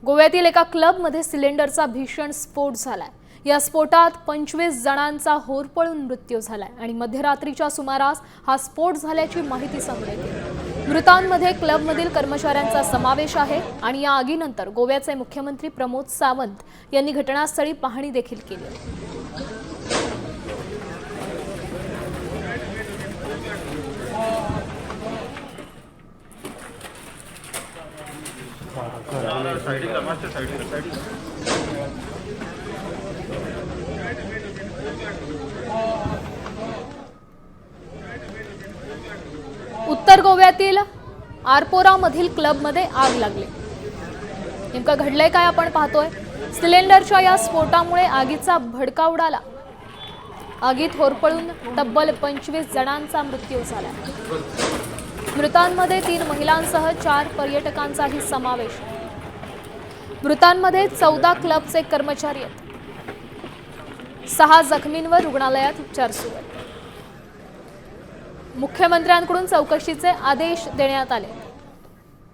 गोव्यातील एका क्लबमध्ये सिलेंडरचा भीषण स्फोट झालाय। या स्फोटात 25 जणांचा होरपळून मृत्यू झालाय आणि मध्यरात्रीच्या सुमारास हा स्फोट झाल्याची माहिती समोर येते। मृतांमध्ये क्लबमधील कर्मचाऱ्यांचा समावेश आहे आणि या आगीनंतर गोव्याचे मुख्यमंत्री प्रमोद सावंत यांनी घटनास्थळी पाहणी देखील केली। उत्तर गोव्यातील आरपोरामधील क्लबमध्ये आग लागली। नेमकं घडलंय काय आपण पाहतोय। सिलेंडरच्या या स्फोटामुळे आगीचा भडका उडाला। आगीत होरपळून तब्बल 25 जणांचा मृत्यू झाला। मृतांमध्ये 3 महिलांसह 4 पर्यटकांचाही समावेश आहे। मृतांमध्ये 14 क्लबचे कर्मचारी आहेत। 6 जखमींवर रुग्णालयात उपचार सुरू आहेत। मुख्यमंत्र्यांकडून चौकशीचे आदेश देण्यात आले।